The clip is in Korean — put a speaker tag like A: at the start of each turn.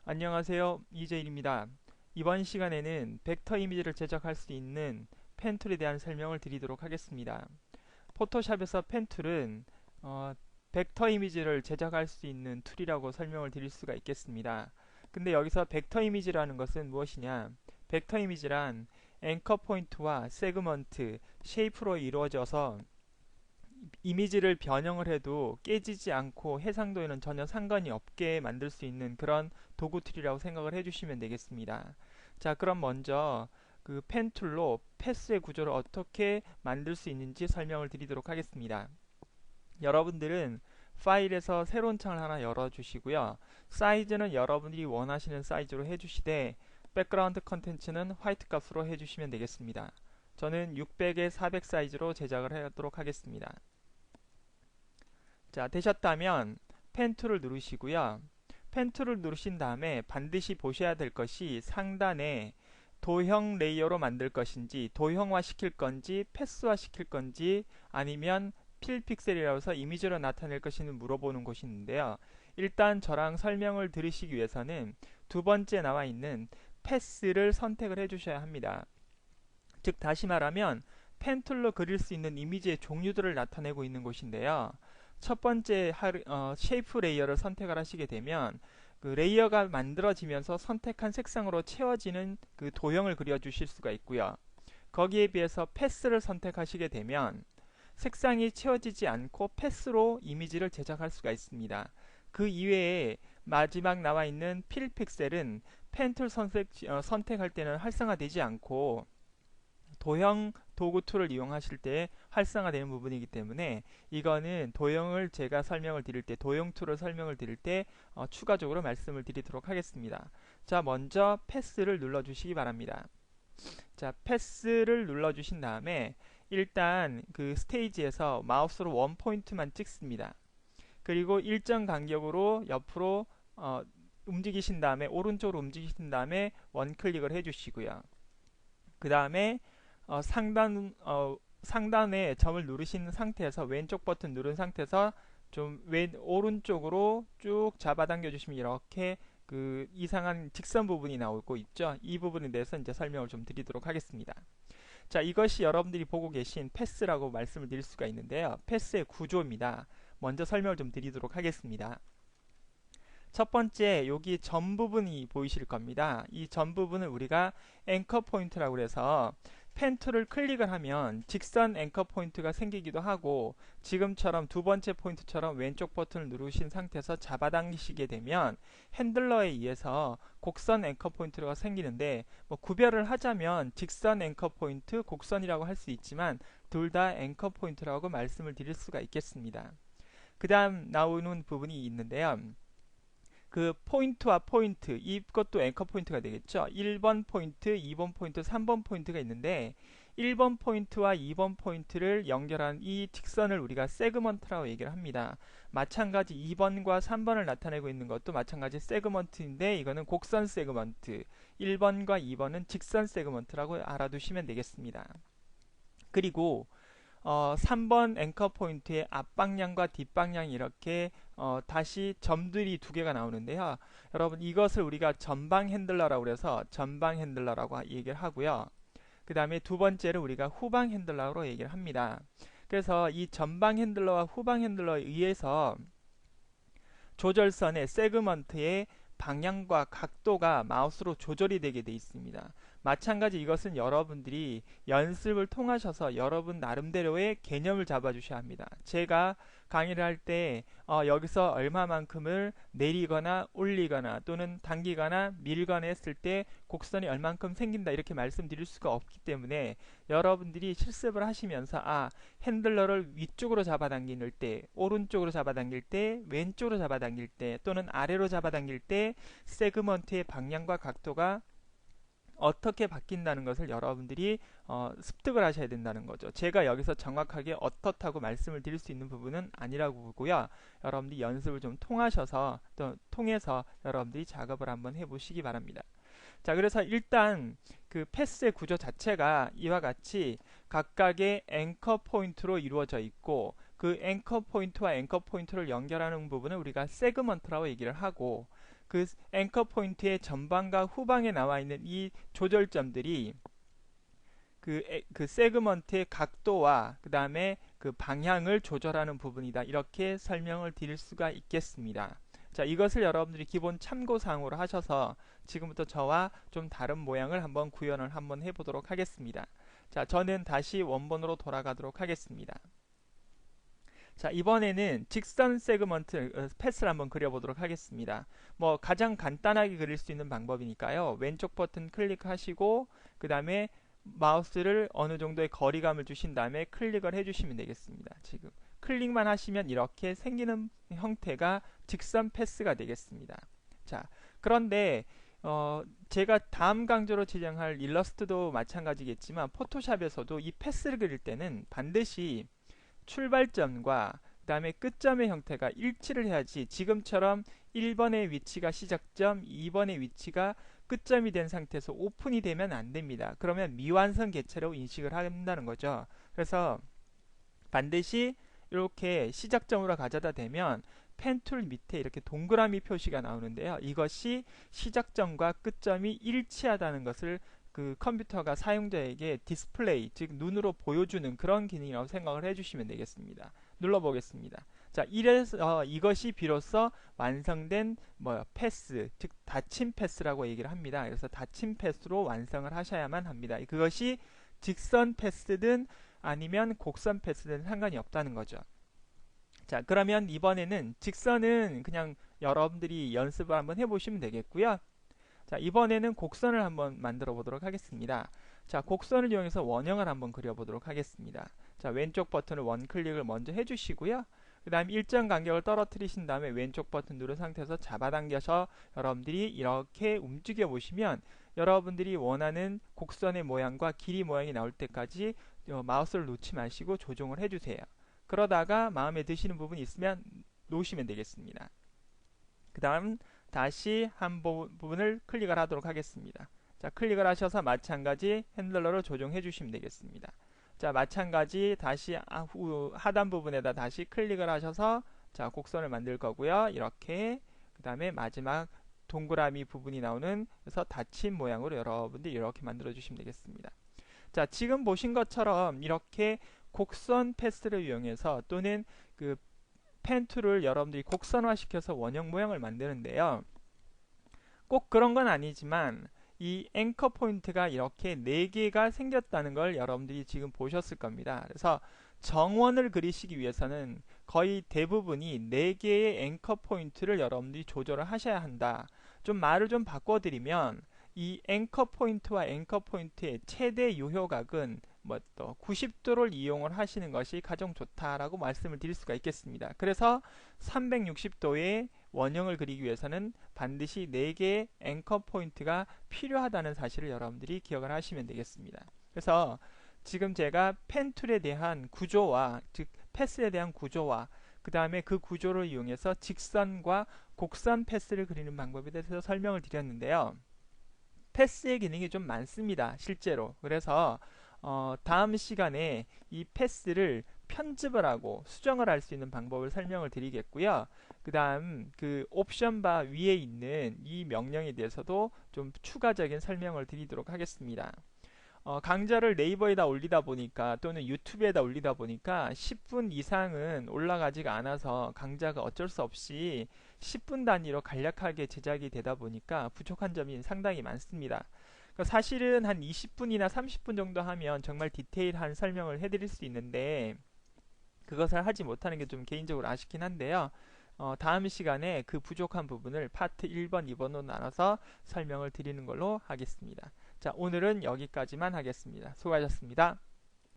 A: 안녕하세요. 이재일입니다. 이번 시간에는 벡터 이미지를 제작할 수 있는 펜툴에 대한 설명을 드리도록 하겠습니다. 포토샵에서 펜툴은 벡터 이미지를 제작할 수 있는 툴이라고 설명을 드릴 수가 있겠습니다. 근데 여기서 벡터 이미지라는 것은 무엇이냐? 벡터 이미지란 앵커 포인트와 세그먼트, 쉐이프로 이루어져서 이미지를 변형을 해도 깨지지 않고 해상도에는 전혀 상관이 없게 만들 수 있는 그런 도구 툴이라고 생각을 해주시면 되겠습니다. 자, 그럼 먼저 그 펜 툴로 패스의 구조를 어떻게 만들 수 있는지 설명을 드리도록 하겠습니다. 여러분들은 파일에서 새로운 창을 하나 열어주시고요. 사이즈는 여러분들이 원하시는 사이즈로 해주시되 백그라운드 컨텐츠는 화이트 값으로 해주시면 되겠습니다. 저는 600에 400 사이즈로 제작을 하도록 하겠습니다. 자, 되셨다면 펜 툴을 누르시고요. 펜 툴을 누르신 다음에 반드시 보셔야 될 것이 상단에 도형 레이어로 만들 것인지 도형화 시킬 건지 패스화 시킬 건지 아니면 필 픽셀이라고 해서 이미지로 나타낼 것인지 물어보는 곳이 있는데요. 일단 저랑 설명을 들으시기 위해서는 두 번째 나와 있는 패스를 선택을 해 주셔야 합니다. 즉 다시 말하면 펜 툴로 그릴 수 있는 이미지의 종류들을 나타내고 있는 곳인데요. 첫 번째 쉐이프 레이어를 선택을 하시게 되면 그 레이어가 만들어지면서 선택한 색상으로 채워지는 그 도형을 그려주실 수가 있고요. 거기에 비해서 패스를 선택하시게 되면 색상이 채워지지 않고 패스로 이미지를 제작할 수가 있습니다. 그 이외에 마지막 나와 있는 필 픽셀은 펜툴 선택할 때는 활성화되지 않고 도형 도구 툴을 이용하실 때 활성화되는 부분이기 때문에 이거는 도형을 제가 설명을 드릴 때 도형 툴을 설명을 드릴 때 추가적으로 말씀을 드리도록 하겠습니다. 자, 먼저 패스를 눌러 주시기 바랍니다. 자, 패스를 눌러 주신 다음에 일단 그 스테이지에서 마우스로 원 포인트만 찍습니다. 그리고 일정 간격으로 옆으로 움직이신 다음에 오른쪽으로 움직이신 다음에 원 클릭을 해 주시고요. 그 다음에 상단에 점을 누르신 상태에서 왼쪽 버튼 누른 상태에서 좀 오른쪽으로 쭉 잡아당겨 주시면 이렇게 그 이상한 직선 부분이 나오고 있죠. 이 부분에 대해서 이제 설명을 좀 드리도록 하겠습니다. 자, 이것이 여러분들이 보고 계신 패스라고 말씀을 드릴 수가 있는데요. 패스의 구조입니다. 먼저 설명을 좀 드리도록 하겠습니다. 첫 번째, 여기 점 부분이 보이실 겁니다. 이 점 부분을 우리가 앵커 포인트라고 해서 펜 툴을 클릭을 하면 직선 앵커 포인트가 생기기도 하고 지금처럼 두 번째 포인트처럼 왼쪽 버튼을 누르신 상태에서 잡아당기시게 되면 핸들러에 의해서 곡선 앵커 포인트가 생기는데 뭐 구별을 하자면 직선 앵커 포인트, 곡선이라고 할 수 있지만 둘 다 앵커 포인트라고 말씀을 드릴 수가 있겠습니다. 그 다음 나오는 부분이 있는데요. 그 포인트와 포인트, 이것도 앵커 포인트가 되겠죠. 1번 포인트, 2번 포인트, 3번 포인트가 있는데 1번 포인트와 2번 포인트를 연결한 이 직선을 우리가 세그먼트라고 얘기를 합니다. 마찬가지 2번과 3번을 나타내고 있는 것도 마찬가지 세그먼트인데 이거는 곡선 세그먼트, 1번과 2번은 직선 세그먼트라고 알아두시면 되겠습니다. 그리고 3번 앵커 포인트의 앞방향과 뒷방향 이렇게 다시 점들이 두 개가 나오는데요. 여러분 이것을 우리가 전방 핸들러라고 해서 전방 핸들러라고 얘기를 하고요. 그 다음에 두 번째를 우리가 후방 핸들러로 얘기를 합니다. 그래서 이 전방 핸들러와 후방 핸들러에 의해서 조절선의 세그먼트의 방향과 각도가 마우스로 조절이 되게 되어 있습니다. 마찬가지 이것은 여러분들이 연습을 통하셔서 여러분 나름대로의 개념을 잡아주셔야 합니다. 제가 강의를 할 때 여기서 얼마만큼을 내리거나 올리거나 또는 당기거나 밀거나 했을 때 곡선이 얼만큼 생긴다 이렇게 말씀드릴 수가 없기 때문에 여러분들이 실습을 하시면서 핸들러를 위쪽으로 잡아당길 때, 오른쪽으로 잡아당길 때, 왼쪽으로 잡아당길 때 또는 아래로 잡아당길 때 세그먼트의 방향과 각도가 어떻게 바뀐다는 것을 여러분들이 습득을 하셔야 된다는 거죠. 제가 여기서 정확하게 어떻다고 말씀을 드릴 수 있는 부분은 아니라고 보고요. 여러분들이 연습을 좀 통해서 여러분들이 작업을 한번 해보시기 바랍니다. 자, 그래서 일단 그 패스의 구조 자체가 이와 같이 각각의 앵커 포인트로 이루어져 있고 그 앵커 포인트와 앵커 포인트를 연결하는 부분을 우리가 세그먼트라고 얘기를 하고 그 앵커 포인트의 전방과 후방에 나와 있는 이 조절점들이 그 세그먼트의 각도와 그 다음에 그 방향을 조절하는 부분이다. 이렇게 설명을 드릴 수가 있겠습니다. 자, 이것을 여러분들이 기본 참고사항으로 하셔서 지금부터 저와 좀 다른 모양을 한번 구현을 한번 해보도록 하겠습니다. 자, 저는 다시 원본으로 돌아가도록 하겠습니다. 자, 이번에는 직선 세그먼트 패스를 한번 그려보도록 하겠습니다. 뭐 가장 간단하게 그릴 수 있는 방법이니까요. 왼쪽 버튼 클릭하시고 그 다음에 마우스를 어느 정도의 거리감을 주신 다음에 클릭을 해주시면 되겠습니다. 지금 클릭만 하시면 이렇게 생기는 형태가 직선 패스가 되겠습니다. 자, 그런데 제가 다음 강좌로 제작할 일러스트도 마찬가지겠지만 포토샵에서도 이 패스를 그릴 때는 반드시 출발점과 그 다음에 끝점의 형태가 일치를 해야지 지금처럼 1번의 위치가 시작점, 2번의 위치가 끝점이 된 상태에서 오픈이 되면 안 됩니다. 그러면 미완성 개체로 인식을 한다는 거죠. 그래서 반드시 이렇게 시작점으로 가져다 대면 펜툴 밑에 이렇게 동그라미 표시가 나오는데요. 이것이 시작점과 끝점이 일치하다는 것을 그 컴퓨터가 사용자에게 디스플레이, 즉 눈으로 보여주는 그런 기능이라고 생각을 해주시면 되겠습니다. 눌러보겠습니다. 자, 이래서 이것이 비로소 완성된 패스, 즉 닫힌 패스라고 얘기를 합니다. 그래서 닫힌 패스로 완성을 하셔야만 합니다. 그것이 직선 패스든 아니면 곡선 패스든 상관이 없다는 거죠. 자, 그러면 이번에는 직선은 그냥 여러분들이 연습을 한번 해보시면 되겠고요. 자, 이번에는 곡선을 한번 만들어 보도록 하겠습니다. 자, 곡선을 이용해서 원형을 한번 그려보도록 하겠습니다. 자, 왼쪽 버튼을 원클릭을 먼저 해주시고요. 그 다음 일정 간격을 떨어뜨리신 다음에 왼쪽 버튼 누른 상태에서 잡아당겨서 여러분들이 이렇게 움직여 보시면 여러분들이 원하는 곡선의 모양과 길이 모양이 나올 때까지 마우스를 놓지 마시고 조정을 해주세요. 그러다가 마음에 드시는 부분이 있으면 놓으시면 되겠습니다. 그 다음 다시 한 부분을 클릭을 하도록 하겠습니다. 자, 클릭을 하셔서 마찬가지 핸들러로 조정해 주시면 되겠습니다. 자, 마찬가지 다시 하단 부분에다 다시 클릭을 하셔서 자, 곡선을 만들 거고요. 이렇게 그 다음에 마지막 동그라미 부분이 나오는 그래서 닫힌 모양으로 여러분들이 이렇게 만들어 주시면 되겠습니다. 자, 지금 보신 것처럼 이렇게 곡선 패스를 이용해서 또는 그 펜 툴을 여러분들이 곡선화 시켜서 원형 모양을 만드는데요. 꼭 그런 건 아니지만 이 앵커 포인트가 이렇게 4개가 생겼다는 걸 여러분들이 지금 보셨을 겁니다. 그래서 정원을 그리시기 위해서는 거의 대부분이 4개의 앵커 포인트를 여러분들이 조절을 하셔야 한다. 좀 말을 좀 바꿔드리면 이 앵커 포인트와 앵커 포인트의 최대 유효각은 90도를 이용을 하시는 것이 가장 좋다라고 말씀을 드릴 수가 있겠습니다. 그래서 360도의 원형을 그리기 위해서는 반드시 4개의 앵커 포인트가 필요하다는 사실을 여러분들이 기억을 하시면 되겠습니다. 그래서 지금 제가 펜 툴에 대한 구조와 즉 패스에 대한 구조와 그 다음에 그 구조를 이용해서 직선과 곡선 패스를 그리는 방법에 대해서 설명을 드렸는데요. 패스의 기능이 좀 많습니다. 실제로. 그래서 다음 시간에 이 패스를 편집을 하고 수정을 할 수 있는 방법을 설명을 드리겠고요. 그 다음 그 옵션 바 위에 있는 이 명령에 대해서도 좀 추가적인 설명을 드리도록 하겠습니다. 강좌를 네이버에다 올리다 보니까 또는 유튜브에다 올리다 보니까 10분 이상은 올라가지가 않아서 강좌가 어쩔 수 없이 10분 단위로 간략하게 제작이 되다 보니까 부족한 점이 상당히 많습니다. 사실은 한 20분이나 30분 정도 하면 정말 디테일한 설명을 해드릴 수 있는데 그것을 하지 못하는 게 좀 개인적으로 아쉽긴 한데요. 다음 시간에 그 부족한 부분을 파트 1번, 2번으로 나눠서 설명을 드리는 걸로 하겠습니다. 자, 오늘은 여기까지만 하겠습니다. 수고하셨습니다.